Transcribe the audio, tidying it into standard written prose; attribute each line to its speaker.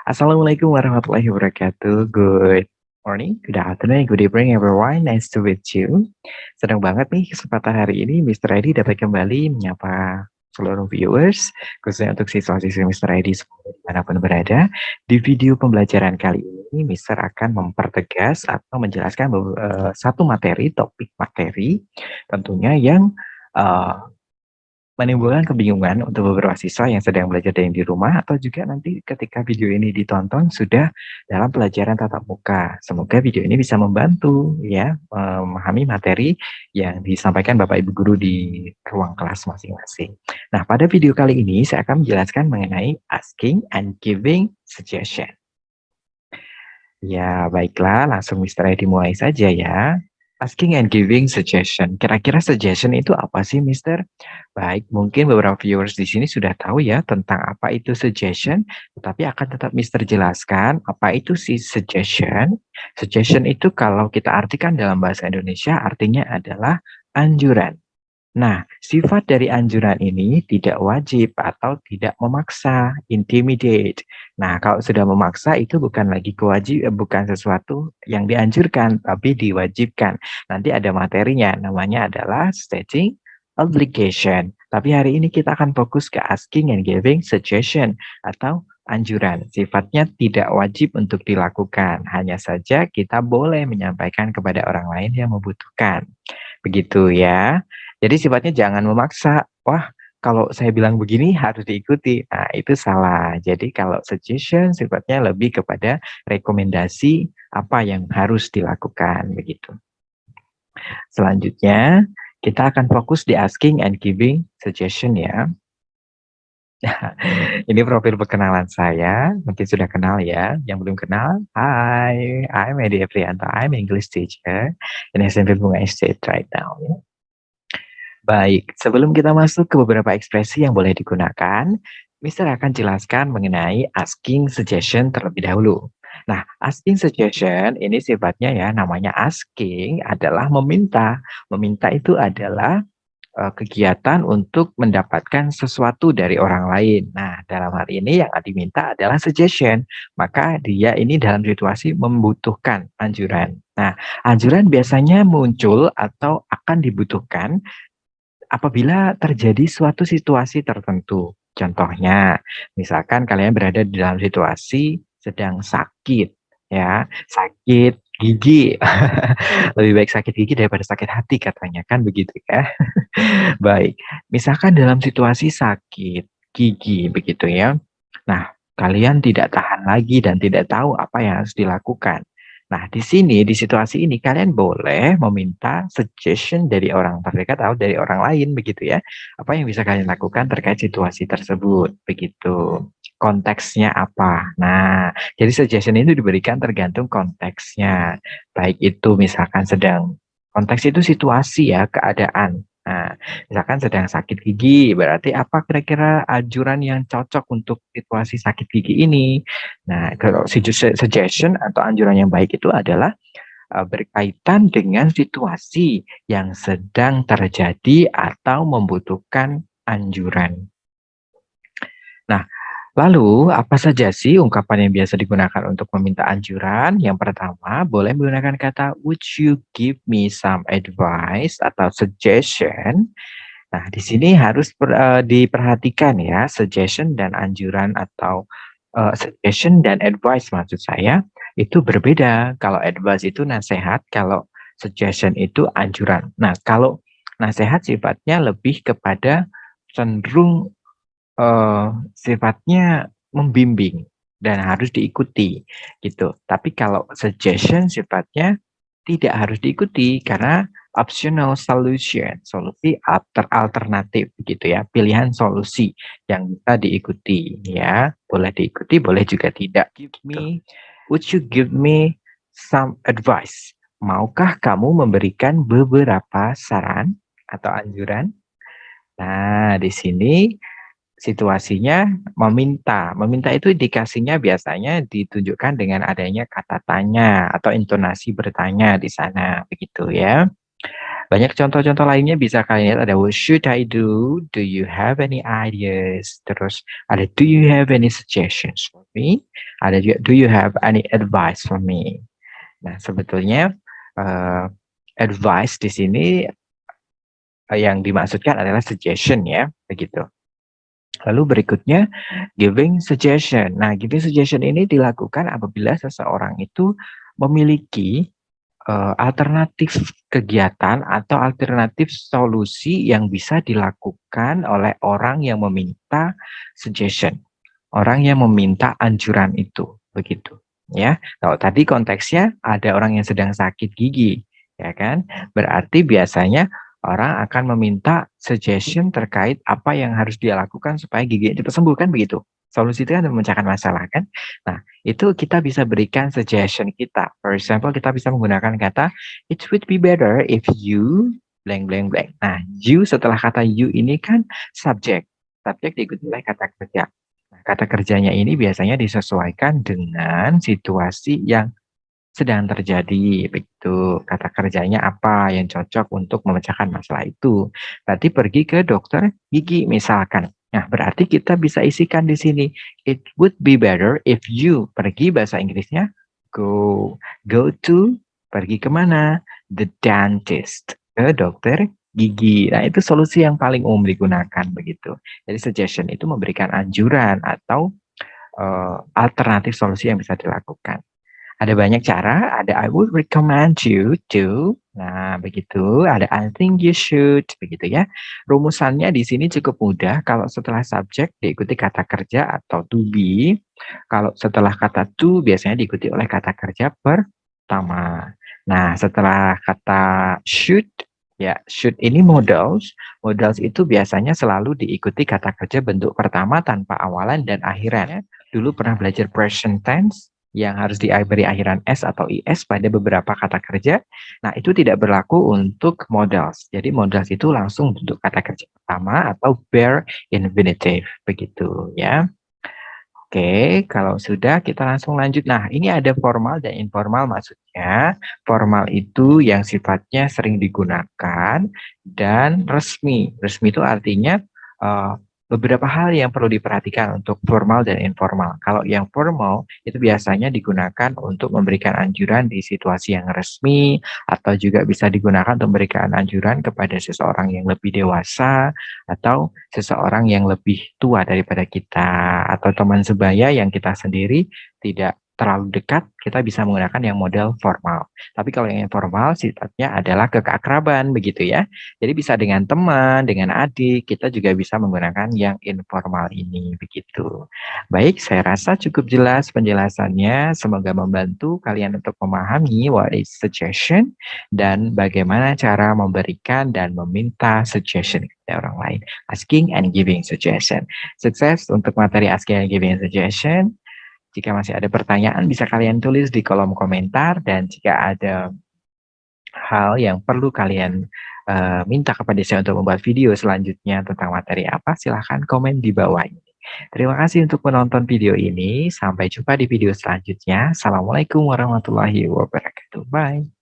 Speaker 1: Assalamualaikum warahmatullahi wabarakatuh. Good morning, good afternoon, good evening everyone. Nice to meet you. Senang banget nih kesempatan hari ini Mr. Edi dapat kembali menyapa seluruh viewers, khususnya untuk siswa-siswi Mr. Edi semoga dimanapun berada. Di video pembelajaran kali ini, Mr. akan mempertegas atau menjelaskan satu materi, topik materi, tentunya yang eh, menimbulkan kebingungan untuk beberapa siswa yang sedang belajar dari di rumah atau juga nanti ketika video ini ditonton sudah dalam pelajaran tatap muka. Semoga video ini bisa membantu ya memahami materi yang disampaikan Bapak Ibu guru di ruang kelas masing-masing. Nah, pada video kali ini saya akan menjelaskan mengenai asking and giving suggestion. Ya, baiklah, langsung Mister Edi mulai saja ya. Asking and giving suggestion. Kira-kira suggestion itu apa sih, Mister? Baik, mungkin beberapa viewers di sini sudah tahu ya tentang apa itu suggestion, tetapi akan tetap Mister jelaskan apa itu sih suggestion. Suggestion itu kalau kita artikan dalam bahasa Indonesia artinya adalah anjuran. Nah, sifat dari anjuran ini tidak wajib atau tidak memaksa, intimidate. Nah, kalau sudah memaksa itu bukan lagi bukan sesuatu yang dianjurkan, tapi diwajibkan. Nanti ada materinya, namanya adalah stating obligation. Tapi hari ini kita akan fokus ke asking and giving suggestion atau anjuran. Sifatnya tidak wajib untuk dilakukan, hanya saja kita boleh menyampaikan kepada orang lain yang membutuhkan. Begitu ya. Jadi sifatnya jangan memaksa, wah kalau saya bilang begini harus diikuti. Nah, itu salah. Jadi kalau suggestion sifatnya lebih kepada rekomendasi apa yang harus dilakukan begitu. Selanjutnya, kita akan fokus di asking and giving suggestion ya. Ini profil perkenalan saya, mungkin sudah kenal ya. Yang belum kenal, hi, I'm Edi Eprianto, I'm English teacher in SMP Bunga Estate right now. Ya. Baik, sebelum kita masuk ke beberapa ekspresi yang boleh digunakan, Mister akan jelaskan mengenai asking suggestion terlebih dahulu. Nah, asking suggestion ini sifatnya ya, namanya asking adalah meminta. Meminta itu adalah kegiatan untuk mendapatkan sesuatu dari orang lain. Nah, dalam hal ini yang diminta adalah suggestion. Maka dia ini dalam situasi membutuhkan anjuran. Nah, anjuran biasanya muncul atau akan dibutuhkan apabila terjadi suatu situasi tertentu. Contohnya, misalkan kalian berada di dalam situasi sedang sakit, ya, sakit gigi. Lebih baik sakit gigi daripada sakit hati katanya, kan begitu ya. Baik, misalkan dalam situasi sakit gigi begitu ya. Nah, kalian tidak tahan lagi dan tidak tahu apa yang harus dilakukan. Nah, di sini, di situasi ini kalian boleh meminta suggestion dari orang terdekat atau dari orang lain begitu ya. Apa yang bisa kalian lakukan terkait situasi tersebut begitu. Konteksnya apa? Nah, jadi suggestion itu diberikan tergantung konteksnya. Baik itu misalkan sedang konteks itu situasi ya, keadaan. Nah, misalkan sedang sakit gigi, berarti apa kira-kira anjuran yang cocok untuk situasi sakit gigi ini? Nah, kalau suggestion atau anjuran yang baik itu adalah berkaitan dengan situasi yang sedang terjadi atau membutuhkan anjuran. Nah, lalu apa saja sih ungkapan yang biasa digunakan untuk meminta anjuran? Yang pertama, boleh menggunakan kata would you give me some advice atau suggestion. Nah, di sini harus diperhatikan ya, suggestion dan anjuran atau suggestion dan advice maksud saya itu berbeda. Kalau advice itu nasihat, kalau suggestion itu anjuran. Nah, kalau nasihat sifatnya lebih kepada cenderung sifatnya membimbing dan harus diikuti gitu. Tapi kalau suggestion sifatnya tidak harus diikuti karena optional solution, solusi alternatif gitu ya, pilihan solusi yang bisa diikuti ya. Boleh diikuti, boleh juga tidak. Would you give me some advice? Maukah kamu memberikan beberapa saran atau anjuran? Nah, di sini situasinya meminta. Meminta itu indikasinya biasanya ditunjukkan dengan adanya kata tanya atau intonasi bertanya di sana, begitu ya. Banyak contoh-contoh lainnya bisa kalian lihat ada what should I do? Do you have any ideas? Terus ada do you have any suggestions for me? Ada juga do you have any advice for me? Nah, sebetulnya uh, advice di sini yang dimaksudkan adalah suggestion ya, begitu. Lalu berikutnya giving suggestion. Nah, giving suggestion ini dilakukan apabila seseorang itu memiliki alternatif kegiatan atau alternatif solusi yang bisa dilakukan oleh orang yang meminta suggestion, orang yang meminta anjuran itu, begitu. Ya, kalau tadi konteksnya ada orang yang sedang sakit gigi, ya kan? Berarti biasanya orang akan meminta suggestion terkait apa yang harus dia lakukan supaya giginya cepat sembuh, kan begitu? Solusi itu kan memecahkan masalah kan? Nah, itu kita bisa berikan suggestion kita. For example, kita bisa menggunakan kata, it would be better if you blank blank blank. Nah, you setelah kata you ini kan subjek. Subjek diikuti oleh kata kerja. Nah, kata kerjanya ini biasanya disesuaikan dengan situasi yang sedang terjadi, begitu. Kata kerjanya apa yang cocok untuk memecahkan masalah itu. Berarti pergi ke dokter gigi misalkan. Nah, berarti kita bisa isikan di sini. It would be better if you pergi, bahasa Inggrisnya go. Go to, pergi kemana? The dentist, ke dokter gigi. Nah, itu solusi yang paling umum digunakan begitu. Jadi suggestion itu memberikan anjuran atau alternatif solusi yang bisa dilakukan. Ada banyak cara, ada I would recommend you to. Nah, begitu. Ada I think you should, begitu ya. Rumusannya di sini cukup mudah. Kalau setelah subjek diikuti kata kerja atau to be. Kalau setelah kata to biasanya diikuti oleh kata kerja pertama. Nah, setelah kata should, ya should ini modals. Modals itu biasanya selalu diikuti kata kerja bentuk pertama tanpa awalan dan akhiran. Dulu pernah belajar present tense yang harus diberi akhiran S atau IS pada beberapa kata kerja. Nah, itu tidak berlaku untuk modals. Jadi modals itu langsung untuk kata kerja pertama atau bare infinitive, begitu ya. Oke, kalau sudah kita langsung lanjut. Nah, ini ada formal dan informal maksudnya. Formal itu yang sifatnya sering digunakan dan resmi. Resmi itu artinya beberapa hal yang perlu diperhatikan untuk formal dan informal. Kalau yang formal itu biasanya digunakan untuk memberikan anjuran di situasi yang resmi atau juga bisa digunakan untuk memberikan anjuran kepada seseorang yang lebih dewasa atau seseorang yang lebih tua daripada kita atau teman sebaya yang kita sendiri tidak terlalu dekat, kita bisa menggunakan yang model formal. Tapi kalau yang informal sifatnya adalah keakraban begitu ya. Jadi bisa dengan teman, dengan adik, kita juga bisa menggunakan yang informal ini begitu. Baik, saya rasa cukup jelas penjelasannya. Semoga membantu kalian untuk memahami what is suggestion dan bagaimana cara memberikan dan meminta suggestion kepada orang lain. Asking and giving suggestion. Sukses untuk materi asking and giving suggestion. Jika masih ada pertanyaan, bisa kalian tulis di kolom komentar. Dan jika ada hal yang perlu kalian minta kepada saya untuk membuat video selanjutnya tentang materi apa, silahkan komen di bawah ini. Terima kasih untuk menonton video ini. Sampai jumpa di video selanjutnya. Assalamualaikum warahmatullahi wabarakatuh. Bye.